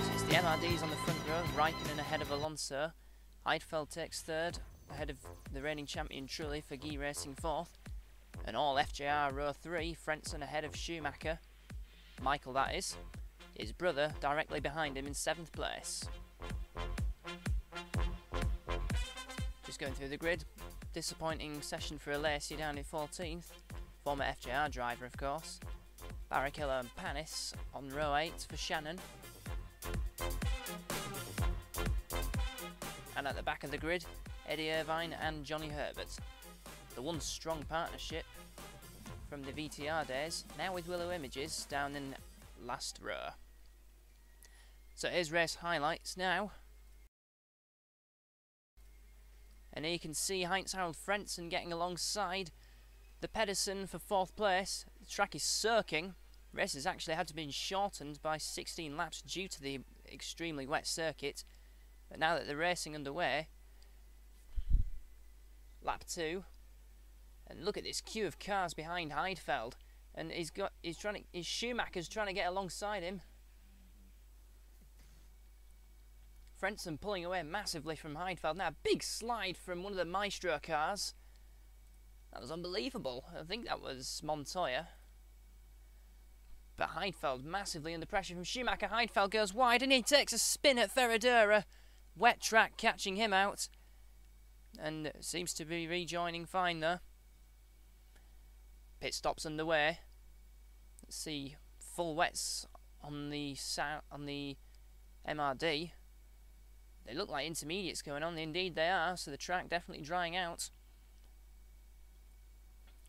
So it's the MRDs on the front row, Raikkonen ahead of Alonso. Heidfeld takes third, ahead of the reigning champion Trulli, for Guy Racing fourth. And all FJR row 3, Frentzen ahead of Schumacher. Michael, that is. His brother directly behind him in 7th place. Just going through the grid. Disappointing session for Alesi down in 14th. Former FJR driver, of course. Barrichello and Panis on row 8 for Shannon. And at the back of the grid, Eddie Irvine and Johnny Herbert. The once strong partnership from the VTR days, now with Willow Images down in last row. So here's race highlights now. And here you can see Heinz-Harald Frentzen getting alongside the Pedersen for 4th place. The track is soaking. Race has actually had to be shortened by 16 laps due to the extremely wet circuit. But now that they're racing underway, lap 2, and look at this queue of cars behind Heidfeld, and his Schumacher's trying to get alongside him. Frentzen pulling away massively from Heidfeld. Now a big slide from one of the Maestro cars. That was unbelievable. I think that was Montoya. But Heidfeld massively under pressure from Schumacher. Heidfeld goes wide and he takes a spin at Ferradura. Wet track catching him out. And seems to be rejoining fine though. Pit stops underway. Let's see, full wets on the MRD. They look like intermediates going on. Indeed they are, so the track definitely drying out.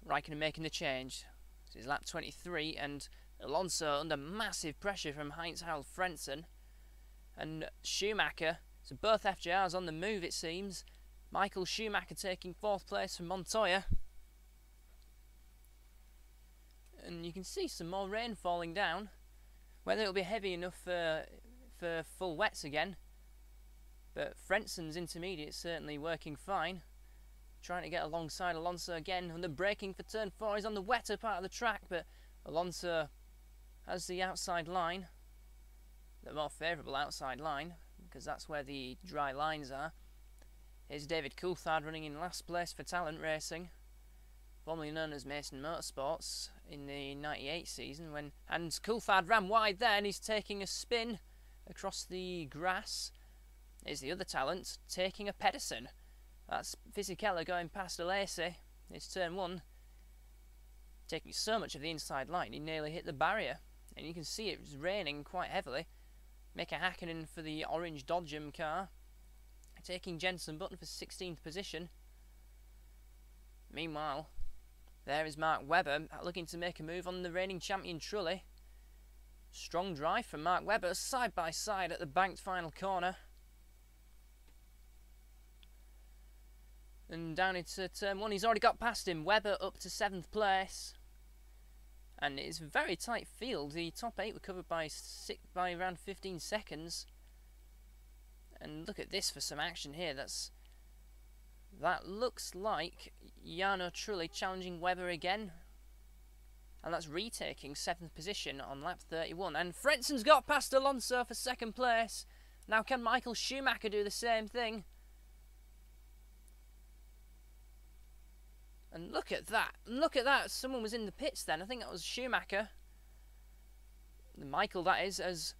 Raikkonen making the change. This is lap 23, and Alonso under massive pressure from Heinz-Harald Frentzen. And Schumacher, so both FJRs on the move it seems. Michael Schumacher taking 4th place from Montoya. And you can see some more rain falling down. Whether it'll be heavy enough for full wets again. But Frentzen's intermediate certainly working fine. Trying to get alongside Alonso again. Under braking for turn 4. He's on the wetter part of the track, but Alonso has the outside line. The more favourable outside line, because that's where the dry lines are. Here's David Coulthard running in last place for Talent Racing, formerly known as Mason Motorsports, in the 98 season. And Coulthard ran wide there, and he's taking a spin across the grass. Here's the other Talent taking a Pedersen. That's Fisichella going past Alesi. It's turn 1. Taking so much of the inside line, he nearly hit the barrier. And you can see it was raining quite heavily. Mika Hakkinen for the orange Dodgem car. Taking Jenson Button for 16th position. Meanwhile, there is Mark Webber looking to make a move on the reigning champion Trulli. Strong drive from Mark Webber, side by side at the banked final corner. And down into turn 1, he's already got past him. Webber up to 7th place. And it's a very tight field. The top 8 were covered by around 15 seconds. And look at this for some action here. That looks like Jarno Trulli challenging Webber again. And that's retaking 7th position on lap 31. And Frentzen's got past Alonso for 2nd place. Now can Michael Schumacher do the same thing? And look at that. Look at that. Someone was in the pits then. I think that was Schumacher. Michael, that is, as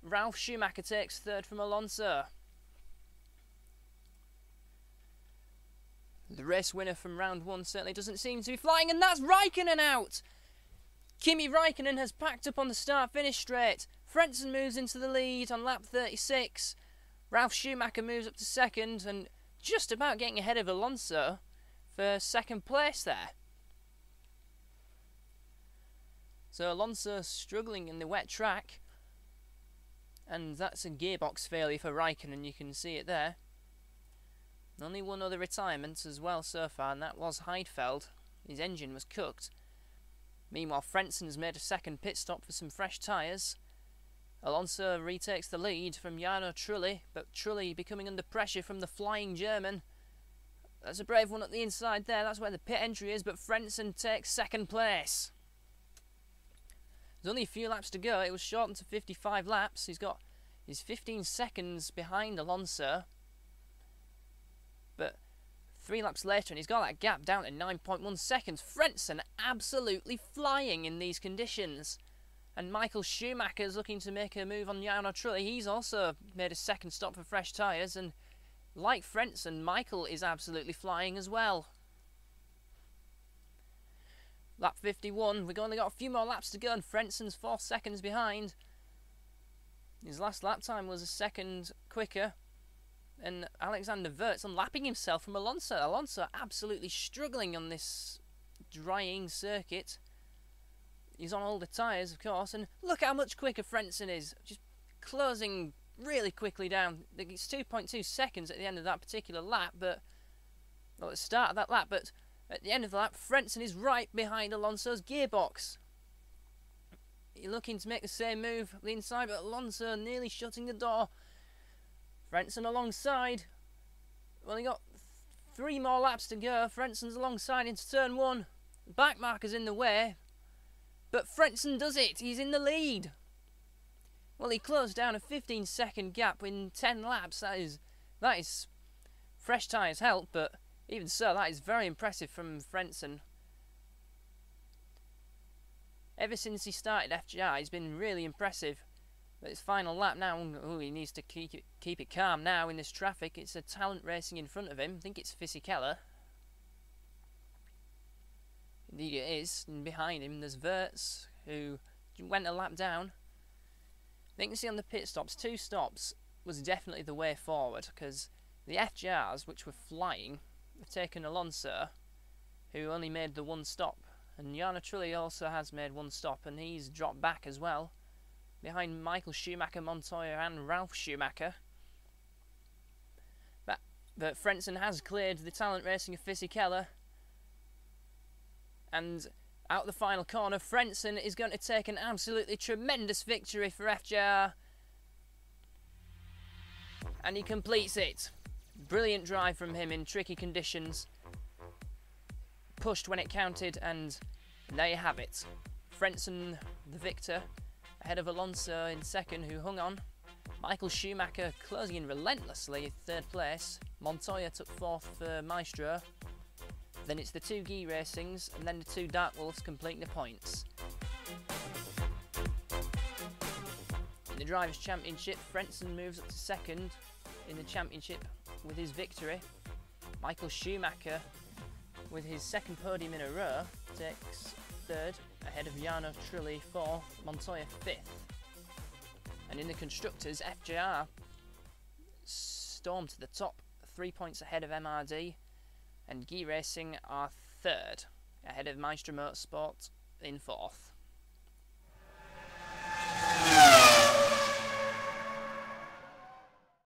Ralf Schumacher takes 3rd from Alonso. The race winner from round 1 certainly doesn't seem to be flying, and that's Raikkonen out! Kimi Raikkonen has packed up on the start-finish straight. Frentzen moves into the lead on lap 36. Ralf Schumacher moves up to 2nd, and just about getting ahead of Alonso for 2nd place there. So Alonso struggling in the wet track. And that's a gearbox failure for Raikkonen, you can see it there. Only one other retirement as well so far, and that was Heidfeld. His engine was cooked. Meanwhile, Frentzen's made a 2nd pit stop for some fresh tyres. Alonso retakes the lead from Jarno Trulli, but Trulli becoming under pressure from the flying German. That's a brave one at the inside there, that's where the pit entry is, but Frentzen takes 2nd place. There's only a few laps to go. It was shortened to 55 laps. He's 15 seconds behind Alonso. But 3 laps later, and he's got that gap down to 9.1 seconds. Frentzen absolutely flying in these conditions. And Michael Schumacher's looking to make a move on Jarno Trulli. He's also made a second stop for fresh tyres. And like Frentzen, Michael is absolutely flying as well. Lap 51, we've only got a few more laps to go, and Frentzen's 4 seconds behind. His last lap time was a second quicker. And Alexander Wirtz unlapping himself from Alonso. Alonso absolutely struggling on this drying circuit. He's on older tyres, of course, and look how much quicker Frentzen is. Just closing really quickly down. It's 2.2 seconds at the end of that particular lap, but... well, at the start of that lap, but at the end of the lap, Frentzen is right behind Alonso's gearbox. You're looking to make the same move on the inside, but Alonso nearly shutting the door. Frentzen alongside. Well, he got 3 more laps to go. Frentzen's alongside into turn 1. The back marker's in the way. But Frentzen does it. He's in the lead. Well, he closed down a 15-second gap in 10 laps. That is fresh tyres help, but even so, that is very impressive from Frentzen. Ever since he started FGR, he's been really impressive. But his final lap now, he needs to keep it calm now in this traffic. It's a talent racing in front of him. I think it's Fisichella. Indeed it is. And behind him there's Wirtz, who went a lap down. I think you can see on the pit stops, 2 stops was definitely the way forward, because the FGRs, which were flying, have taken Alonso, who only made the 1 stop. And Jarno Trulli also has made 1 stop, and he's dropped back as well, behind Michael Schumacher, Montoya and Ralf Schumacher. But Frentzen has cleared the talent racing of Fisichella. And out the final corner, Frentzen is going to take an absolutely tremendous victory for FJR. And he completes it. Brilliant drive from him in tricky conditions. Pushed when it counted, and there you have it. Frentzen, the victor, ahead of Alonso in second, who hung on. Michael Schumacher closing in relentlessly in 3rd place. Montoya took 4th for Maestro. Then it's the 2 Guy Racings, and then the 2 Dark Wolves completing the points. In the Drivers' Championship, Frentzen moves up to 2nd in the championship with his victory. Michael Schumacher, with his 2nd podium in a row, takes 3rd, ahead of Jarno Trulli 4th, Montoya 5th. And in the Constructors, FJR stormed to the top, 3 points ahead of MRD, and Guy Racing are 3rd, ahead of Maestro Motorsport in 4th.